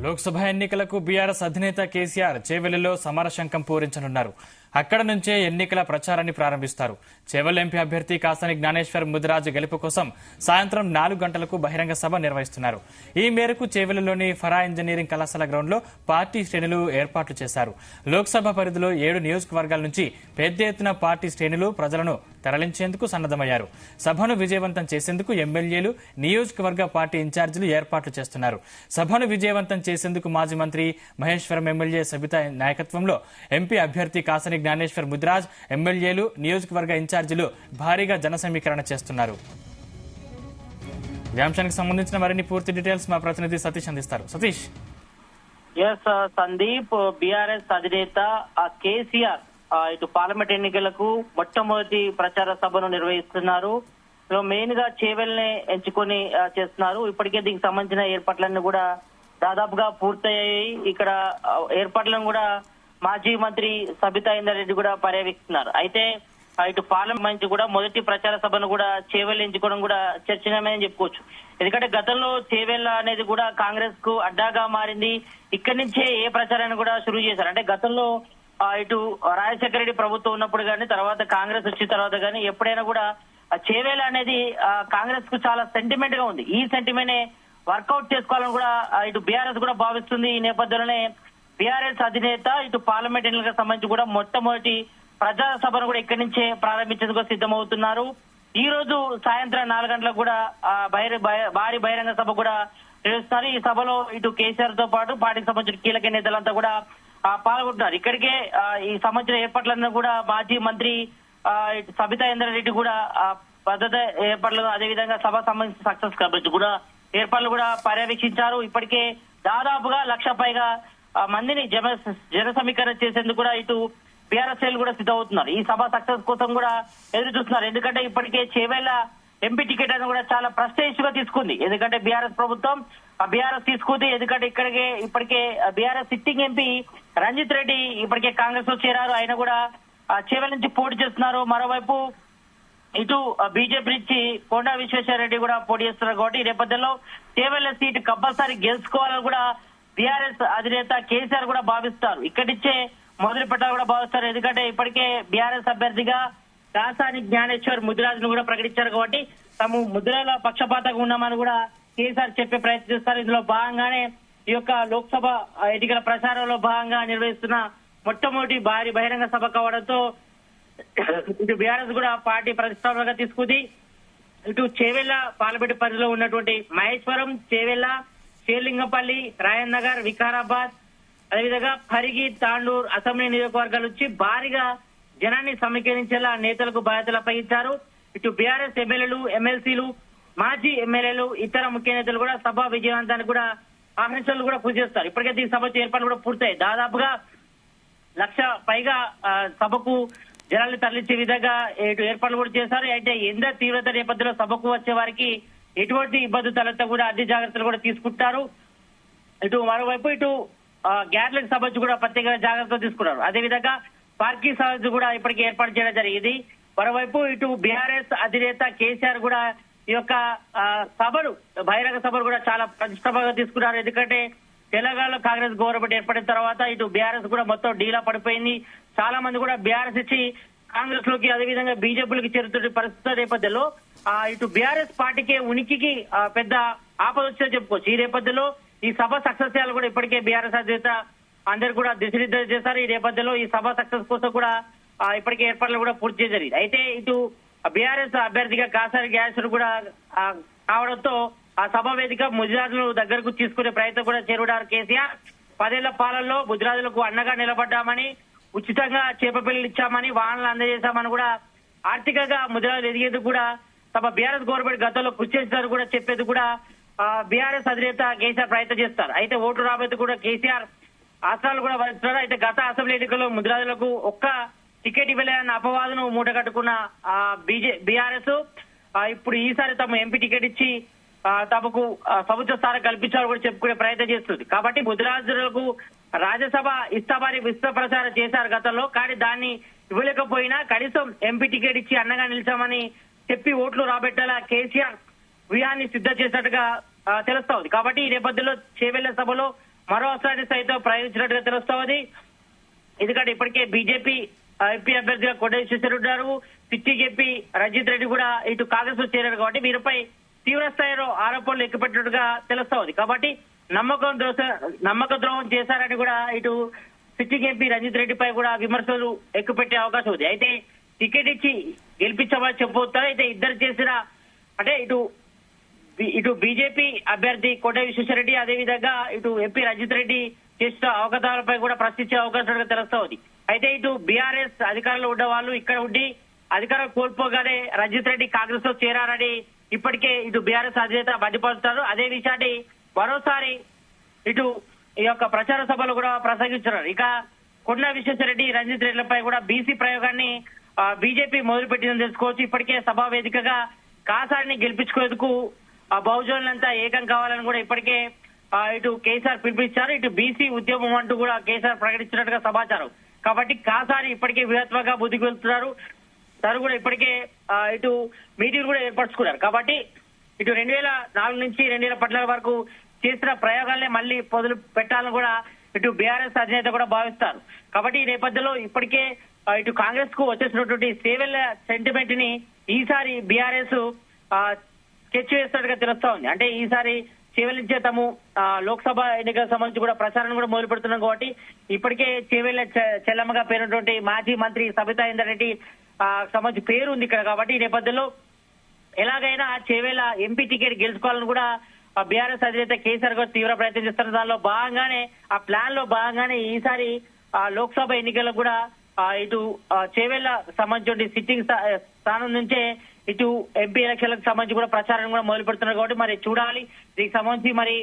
లోక్సభ ఎన్నికలకు బీఆర్ఎస్ అధినేత కేసీఆర్ చేవెళ్లలో సమరశంఖం పూరించనున్నారు. అక్కడ నుంచే ఎన్నికల ప్రచారాన్ని ప్రారంభిస్తారు. చేవెళ్ల ఎంపీ అభ్యర్థి కాసాని జ్ఞానేశ్వర్ ముదిరాజు గెలుపు కోసం సాయంత్రం 4 గంటలకు బహిరంగ సభ నిర్వహిస్తున్నారు. ఈ మేరకు చేవెళ్లలోని ఫరా ఇంజనీరింగ్ కళాశాల గ్రౌండ్లో పార్టీ శ్రేణులు ఏర్పాట్లు చేశారు. లోక్సభ పరిధిలో 7 నియోజకవర్గాల నుంచి పెద్ద ఎత్తున పార్టీ శ్రేణులు ప్రజలను తరలించేందుకు సన్నద్దమయ్యారు. సభను విజయవంతం చేసేందుకు ఎమ్మెల్యేలు, నియోజకవర్గ పార్టీ ఇన్ఛార్జీలు ఏర్పాట్లు చేస్తున్నారు. సభను విజయవంతం చేసేందుకు మాజీ మంత్రి మహేశ్వరం ఎమ్మెల్యే సబితా నాయకత్వంలో ఎంపీ అభ్యర్థి కాసాని జ్ఞానేశ్వర్ ముదిరాజ్, ఎమ్మెల్యేలు, నియోజకవర్గ ఇన్ఛార్జీలు భారీగా జన సమీకరణ చేస్తున్నారు. ఈ అంశానికి సంబంధించిన మరిన్ని పూర్తి డీటెయిల్స్ మా ప్రతినిధి సతీష్ అందిస్తారు. సతీష్. సందీప్, బీఆర్ఎస్ అధినేత కేసీఆర్ ఇటు పార్లమెంట్ ఎన్నికలకు మొట్టమొదటి ప్రచార సభను నిర్వహిస్తున్నారు. మెయిన్ గా చేవెల్ని ఎంచుకొని చేస్తున్నారు. ఇప్పటికే దీనికి సంబంధించిన ఏర్పాట్లన్నీ కూడా దాదాపుగా పూర్తయ్యాయి. ఇక్కడ ఏర్పాట్లను కూడా మాజీ మంత్రి సబితా ఇంద్రారెడ్డి కూడా పర్యవేక్షిస్తున్నారు. అయితే ఇటు పార్లమెంట్ కూడా మొదటి ప్రచార సభను కూడా చేవెల్ ఎంచుకోవడం కూడా చర్చనీయమని చెప్పుకోవచ్చు. ఎందుకంటే గతంలో చేవెళ్ళ అనేది కూడా కాంగ్రెస్ కు అడ్డాగా మారింది. ఇక్కడి నుంచే ఏ ప్రచారాన్ని కూడా షురూ చేశారు. అంటే గతంలో ఇటు రాజశేఖర రెడ్డి ప్రభుత్వం ఉన్నప్పుడు కానీ, తర్వాత కాంగ్రెస్ వచ్చిన తర్వాత కానీ ఎప్పుడైనా కూడా చేవేల అనేది కాంగ్రెస్ కు చాలా సెంటిమెంట్ గా ఉంది. ఈ సెంటిమెంట్ వర్కౌట్ చేసుకోవాలని కూడా ఇటు బీఆర్ఎస్ కూడా భావిస్తుంది. ఈ నేపథ్యంలోనే బీఆర్ఎస్ అధినేత ఇటు పార్లమెంట్ ఎన్నికలకు సంబంధించి కూడా మొట్టమొదటి ప్రజా సభను కూడా ఇక్కడి నుంచే ప్రారంభించేందుకు సిద్ధమవుతున్నారు. ఈ రోజు సాయంత్రం 4 గంటలకు కూడా భారీ బహిరంగ సభ కూడా నిర్వహిస్తున్నారు. ఈ సభలో ఇటు కేసీఆర్ తో పాటు పార్టీకి సంబంధించిన కీలక నేతలంతా కూడా పాల్గొంటున్నారు. ఇక్కడికే ఈ సంబంధించిన ఏర్పాట్లన్నీ కూడా మాజీ మంత్రి సబితా ఇంద్రారెడ్డి కూడా భద్రత ఏర్పాట్లు, అదేవిధంగా సభ సంబంధించిన సక్సెస్ కాబట్టి కూడా ఏర్పాట్లు కూడా పర్యవేక్షించారు. ఇప్పటికే దాదాపుగా 1,00,000 పైగా మందిని జన సమీకరణ చేసేందుకు కూడా ఇటు బీఆర్ఎస్ కూడా సిద్ధమవుతున్నారు. ఈ సభ సక్సెస్ కోసం కూడా ఎదురు చూస్తున్నారు. ఎందుకంటే ఇప్పటికే చేవేళ్ల ఎంపీ టికెట్ అని కూడా చాలా ప్రెస్టేజ్ గా తీసుకుంది. ఎందుకంటే బీఆర్ఎస్ ప్రభుత్వం బీఆర్ఎస్ తీసుకుంది. ఎందుకంటే ఇప్పటికే BRS sitting MP Ranjit Reddy ఇప్పటికే కాంగ్రెస్ లో చేరారు. ఆయన కూడా చేవెళ్ల నుంచి పోటీ చేస్తున్నారు. మరోవైపు ఇటు బీజేపీ నుంచి కొండా విశ్వేశ్వర రెడ్డి కూడా పోటీ చేస్తున్నారు. కాబట్టి ఈ నేపథ్యంలో చేవెళ్ల సీటు కంపల్సరీ గెలుచుకోవాలని కూడా బీఆర్ఎస్ అధినేత కేసీఆర్ కూడా భావిస్తారు. ఇక్కడి నుంచే మొదలు పెట్టాలని కూడా భావిస్తారు. ఎందుకంటే ఇప్పటికే బీఆర్ఎస్ అభ్యర్థిగా కాసాని జ్ఞానేశ్వర్ ముదిరాజును కూడా ప్రకటించారు. కాబట్టి తాము ముదిరాజుల పక్షపాతంగా ఉన్నామని కూడా కేసీఆర్ చెప్పే ప్రయత్నం చేస్తారు. ఇందులో భాగంగానే ఈ యొక్క లోక్సభ ఎన్నికల ప్రచారంలో భాగంగా నిర్వహిస్తున్న మొట్టమొదటి భారీ బహిరంగ సభ కావడంతో ఇటు బీఆర్ఎస్ కూడా పార్టీ ప్రతిష్టాత్మకంగా తీసుకుంది. ఇటు చేవెళ్ల పార్లమెంటు పరిధిలో ఉన్నటువంటి మహేశ్వరం, చేవెళ్ల, షేర్లింగంపల్లి, రాయన్ నగర్, వికారాబాద్, అదేవిధంగా పరిగి, తాండూర్ అసెంబ్లీ నియోజకవర్గాల నుంచి భారీగా జనాన్ని సమీకరించేలా నేతలకు బాధ్యతలు అప్పగించారు. ఇటు బీఆర్ఎస్ ఎమ్మెల్యేలు, ఎమ్మెల్సీలు, మాజీ ఎమ్మెల్యేలు, ఇతర ముఖ్య నేతలు కూడా సభ విజయవంతానికి కూడా ఆహ్వానించాలని కూడా కృషి చేస్తారు. ఇప్పటికే ఈ సభ ఏర్పాటు కూడా పూర్తయి దాదాపుగా 1,00,000 పైగా సభకు జనాల్ని తరలించే విధంగా ఏర్పాట్లు కూడా చేశారు. అయితే ఎండ తీవ్రత నేపథ్యంలో సభకు వచ్చే వారికి ఎటువంటి ఇబ్బంది తలెత్త కూడా అన్ని జాగ్రత్తలు కూడా తీసుకుంటారు. ఇటు మరోవైపు ఇటు గ్యార్లెట్ సభ కూడా ప్రత్యేక జాగ్రత్తలు తీసుకున్నారు. అదేవిధంగా పార్కింగ్ సభ కూడా ఇప్పటికే ఏర్పాటు చేయడం జరిగింది. మరోవైపు ఇటు బీఆర్ఎస్ అధినేత కేసీఆర్ కూడా ఈ యొక్క సభలు, బహిరంగ సభలు కూడా చాలా ప్రతిష్టాత్మకంగా తీసుకున్నారు. ఎందుకంటే తెలంగాణలో కాంగ్రెస్ గవర్నమెంట్ ఏర్పడిన తర్వాత ఇటు బీఆర్ఎస్ కూడా మొత్తం డీలా పడిపోయింది. చాలా మంది కూడా బీఆర్ఎస్ ఇచ్చి కాంగ్రెస్ లోకి, అదేవిధంగా బీజేపీలోకి చేరుతున్న పరిస్థితుల నేపథ్యంలో ఇటు బీఆర్ఎస్ పార్టీకి ఉనికికి పెద్ద ఆపద వచ్చేది చెప్పుకోవచ్చు. ఈ నేపథ్యంలో ఈ సభ సక్సెస్ చేయాలి కూడా ఇప్పటికే బీఆర్ఎస్ అధినేత అందరు కూడా దిశనిర్దేశం చేశారు. ఈ నేపథ్యంలో ఈ సభ సక్సెస్ కోసం కూడా ఇప్పటికే ఏర్పాట్లు కూడా పూర్తి చేయజరిగింది. అయితే ఇటు బీఆర్ఎస్ అభ్యర్థిగా కాసాని జ్ఞానేశ్వర్ కూడా కావడంతో ఆ సభ వేదిక ముదిరాజులు దగ్గరకు తీసుకునే ప్రయత్నం కూడా చేరుడారు కేసీఆర్. 10 ఏళ్ల పాలనలో ముదిరాజులకు అండగా నిలబడ్డామని, ఉచితంగా చేప పిల్లలు ఇచ్చామని, వాహనాలు అందజేశామని కూడా ఆర్థికంగా ముదిరాజులు ఎదిగేందుకు కూడా తమ బీఆర్ఎస్ గవర్నమెంట్ గతంలో కృషి చేసినారు కూడా చెప్పేది కూడా బీఆర్ఎస్ అధినేత కేసీఆర్ ప్రయత్నం చేస్తారు. అయితే ఓటు రాబోతు కూడా కేసీఆర్ ఆసనాలు కూడా వహిస్తున్నారు. అయితే గత అసెంబ్లీ ఎన్నికల్లో ముదిరాజులకు ఒక్క టికెట్ ఇవ్వలేదన్న అపవాదును మూట కట్టుకున్న బీఆర్ఎస్ ఇప్పుడు ఈసారి తమ ఎంపీ టికెట్ ఇచ్చి తమకు ప్రభుత్వ స్థానం కల్పించాలని కూడా చెప్పుకునే ప్రయత్నం చేస్తుంది. కాబట్టి ముదిరాజులకు రాజ్యసభ ఇస్తామని విస్తృత ప్రచారం చేశారు గతంలో. కానీ దాన్ని ఇవ్వలేకపోయినా కనీసం ఎంపీ టికెట్ ఇచ్చి అండగా నిలిచామని చెప్పి ఓట్లు రాబెట్టాలా కేసీఆర్ వ్యూహాన్ని సిద్ధం చేసినట్టుగా తెలుస్తా ఉంది. కాబట్టి ఈ నేపథ్యంలో చేవెళ్ల సభలో మరో అస్త్రాన్ని సైతం ప్రయోగించినట్టుగా తెలుస్తోంది. ఎందుకంటే ఇప్పటికే బీజేపీ ఎంపీ అభ్యర్థిగా కొండ విశ్వేశ్వరరెడ్డి ఉన్నారు. సిట్టింగ్ ఎంపీ రంజిత్ రెడ్డి కూడా ఇటు కాంగ్రెస్ లో చేరారు కాబట్టి వీరిపై తీవ్ర స్థాయిలో ఆరోపణలు ఎక్కుపెట్టినట్టుగా తెలుస్తోంది. కాబట్టి నమ్మక ద్రోహం చేశారని కూడా ఇటు సిట్టింగ్ ఎంపీ రంజిత్ రెడ్డిపై కూడా విమర్శలు ఎక్కుపెట్టే అవకాశం ఉంది. అయితే టికెట్ ఇచ్చి గెలిపించమని చెప్పబోతారు. అయితే ఇద్దరు చేసిన అంటే ఇటు బీజేపీ అభ్యర్థి కొండ విశ్వేశ్వరరెడ్డి అదేవిధంగా ఇటు ఎంపీ రంజిత్ రెడ్డి చేసిన అవకాశాలపై కూడా ప్రశ్నించే అవకాశం తెలుస్తోంది. అయితే ఇటు బీఆర్ఎస్ అధికారంలో ఉన్న వాళ్ళు ఇక్కడ ఉండి అధికారం కోల్పోగానే రంజిత్ రెడ్డి కాంగ్రెస్ లో చేరారని ఇప్పటికే ఇటు బీఆర్ఎస్ అధినేత మండిపడుతున్నారు. అదే విషయాన్ని మరోసారి ఇటు ఈ యొక్క ప్రచార సభలో కూడా ప్రసంగించారు. ఇక కొండ విశ్వేశ్వరరెడ్డి రంజిత్ రెడ్డిలపై కూడా బీసీ ప్రయోగాన్ని బీజేపీ మొదలుపెట్టిందని తెలుసుకోవచ్చు. ఇప్పటికే సభా వేదికగా కాసారిని గెలిపించుకునేందుకు బహుజనులంతా ఏకం కావాలని కూడా ఇప్పటికే ఇటు కేసీఆర్ పిలిపించారు. ఇటు బీసీ ఉద్యమం అంటూ కూడా కేసీఆర్ ప్రకటించినట్టుగా సమాచారం. కాబట్టి కాసారి ఇప్పటికే వ్యూహాత్మకంగా ముందుకు వెళ్తున్నారు. తను కూడా ఇప్పటికే ఇటు మీటింగ్ కూడా ఏర్పరచుకున్నారు. కాబట్టి ఇటు 2004 నుంచి 2014 వరకు చేసిన ప్రయోగాలనే మళ్ళీ మొదలు పెట్టాలని కూడా ఇటు బీఆర్ఎస్ అధినేత కూడా భావిస్తారు. కాబట్టి ఈ నేపథ్యంలో ఇప్పటికే ఇటు కాంగ్రెస్ కు వచ్చేసినటువంటి సేవెళ్ల సెంటిమెంట్ ని ఈసారి బీఆర్ఎస్ స్కెచ్ వేస్తున్నట్టుగా తెలుస్తా ఉంది. అంటే ఈసారి చేవెళ్ల నుంచే తాము లోక్సభ ఎన్నికలకు సంబంధించి కూడా ప్రచారం కూడా మొదలు పెడుతున్నాం. కాబట్టి ఇప్పటికే చేవెళ్ల చెల్లమ్మగా పేరున్నటువంటి మాజీ మంత్రి సబితా ఇంద్రారెడ్డి సంబంధించి పేరు ఉంది ఇక్కడ. కాబట్టి ఈ నేపథ్యంలో ఎలాగైనా చేవెళ్ల ఎంపీ టికెట్ గెలుచుకోవాలని కూడా బీఆర్ఎస్ అధినేత కేసీఆర్ గారు తీవ్ర ప్రయత్నం చేస్తున్న దానిలో భాగంగానే ఆ ప్లాన్ లో భాగంగానే ఈసారి లోక్సభ ఎన్నికలకు కూడా ఇటు చేవెళ్ల సంబంధించిన సిట్టింగ్ స్థానం నుంచే ఇటు ఎంపీ ఎలక్షన్లకు సంబంధించి కూడా ప్రచారం కూడా మొదలు పెడుతున్నారు. కాబట్టి మరి చూడాలి దీనికి సంబంధించి మరి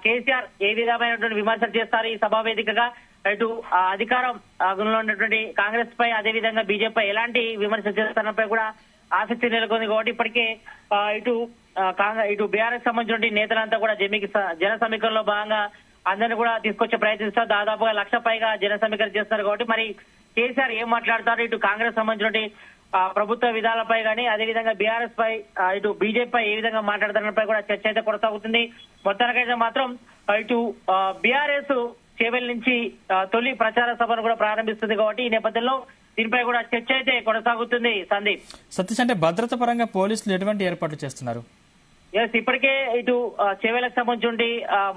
కేసీఆర్ ఏ విధమైనటువంటి విమర్శలు చేస్తారు ఈ సభా వేదికగా. ఇటు అధికారంలో ఉన్నటువంటి కాంగ్రెస్ పై అదేవిధంగా బీజేపీ ఎలాంటి విమర్శలు చేస్తారపై కూడా ఆసక్తి నెలకొంది. కాబట్టి ఇప్పటికే ఇటు బీఆర్ఎస్ సంబంధించిన నేతలంతా కూడా జన సమీకరణలో భాగంగా అందరినీ కూడా తీసుకొచ్చే ప్రయత్నిస్తారు. దాదాపుగా 1,00,000 పైగా జన సమీకరణ చేస్తున్నారు. కాబట్టి మరి కేసీఆర్ ఏం మాట్లాడతారు, ఇటు కాంగ్రెస్ సంబంధించిన ప్రభుత్వ విధాలపై కానీ అదేవిధంగా బీఆర్ఎస్ పై ఇటు బీజేపీ పై ఏ విధంగా మాట్లాడతారపై కూడా చర్చ అయితే కొనసాగుతుంది. మొత్తానికైతే మాత్రం ఇటు బీఆర్ఎస్ చేవెళ్ల నుంచి తొలి ప్రచార సభను కూడా ప్రారంభిస్తుంది. కాబట్టి ఈ నేపథ్యంలో దీనిపై కూడా చర్చ అయితే కొనసాగుతుంది. సందీప్, సతీష్, అంటే భద్రత పరంగా పోలీసులు ఎటువంటి ఏర్పాట్లు చేస్తున్నారు? ఇప్పటికే ఇటు చేవెళ్లకు సంబంధించి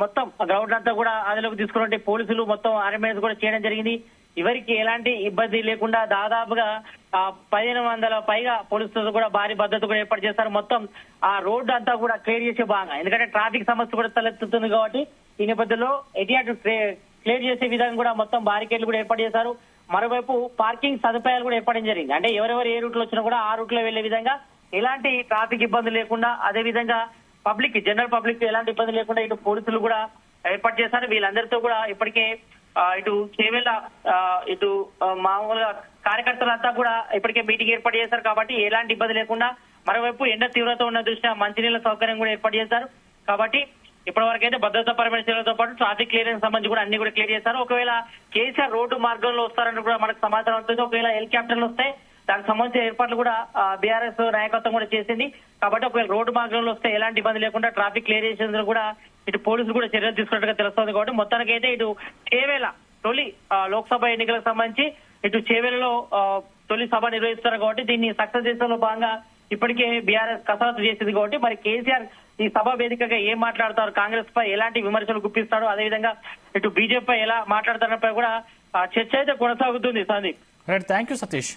మొత్తం గ్రౌండ్ అంతా కూడా అదులోకి తీసుకున్నటువంటి పోలీసులు మొత్తం అరేంజ్మెంట్స్ కూడా చేయడం జరిగింది. ఎవరికి ఎలాంటి ఇబ్బంది లేకుండా దాదాపుగా 1,500 పైగా పోలీసులు కూడా భారీ భద్రత కూడా ఏర్పాటు చేస్తారు. మొత్తం ఆ రోడ్డు అంతా కూడా క్లియర్ చేసే భాగంగా, ఎందుకంటే ట్రాఫిక్ సమస్య కూడా తలెత్తుతుంది. కాబట్టి ఈ నేపథ్యంలో ఎటు క్లియర్ చేసే విధంగా కూడా మొత్తం బారికేడ్లు కూడా ఏర్పాటు చేశారు. మరోవైపు పార్కింగ్ సదుపాయాలు కూడా ఏర్పాటు జరిగింది. అంటే ఎవరెవరు ఏ రూట్ లో వచ్చినా కూడా ఆ రూట్ లో వెళ్లే విధంగా ఎలాంటి ట్రాఫిక్ ఇబ్బంది లేకుండా అదేవిధంగా జనరల్ పబ్లిక్ ఎలాంటి ఇబ్బంది లేకుండా ఇటు పోలీసులు కూడా ఏర్పాటు చేశారు. వీళ్ళందరితో కూడా ఇప్పటికే ఇటు చేవెళ్ల ఇటు మామూలుగా కార్యకర్తలంతా కూడా ఇప్పటికే మీటింగ్ ఏర్పాటు చేశారు. కాబట్టి ఎలాంటి ఇబ్బంది లేకుండా మరోవైపు ఎండ తీవ్రత ఉన్న దృష్ట్యా మంచినీళ్ల సౌకర్యం కూడా ఏర్పాటు చేశారు. కాబట్టి ఇప్పటివరకు అయితే భద్రతా పరమైన చర్యలతో పాటు ట్రాఫిక్ క్లియరెన్స్ సంబంధించి కూడా అన్ని కూడా క్లియర్ చేశారు. ఒకవేళ కేసీఆర్ రోడ్డు మార్గంలో వస్తారని కూడా మనకు సమాచారం అవుతుంది. ఒకవేళ హెలికాప్టర్లు వస్తే దానికి సంబంధించిన ఏర్పాట్లు కూడా బీఆర్ఎస్ నాయకత్వం కూడా చేసింది. కాబట్టి ఒకవేళ రోడ్డు మార్గంలో వస్తే ఎలాంటి ఇబ్బంది లేకుండా ట్రాఫిక్ క్లియర్ చేసేందుకు కూడా ఇటు పోలీసులు కూడా చర్యలు తీసుకున్నట్టుగా తెలుస్తోంది. కాబట్టి మొత్తానికి అయితే ఇటు చేవెళ్ల తొలి లోక్సభ ఎన్నికలకు సంబంధించి ఇటు చేవెళ్లలో తొలి సభ నిర్వహిస్తున్నారు. కాబట్టి దీన్ని సక్సెస్ చేసడంలో భాగంగా ఇప్పటికే బీఆర్ఎస్ కసరత్తు చేసింది. కాబట్టి మరి కేసీఆర్ ఈ సభ వేదికగా ఏం మాట్లాడతారు, కాంగ్రెస్ పై ఎలాంటి విమర్శలు గుప్పిస్తాడు, అదేవిధంగా ఇటు బీజేపీ పై ఎలా మాట్లాడతారపై కూడా చర్చ అయితే కొనసాగుతుంది. Sandeep, right, thank you Satish.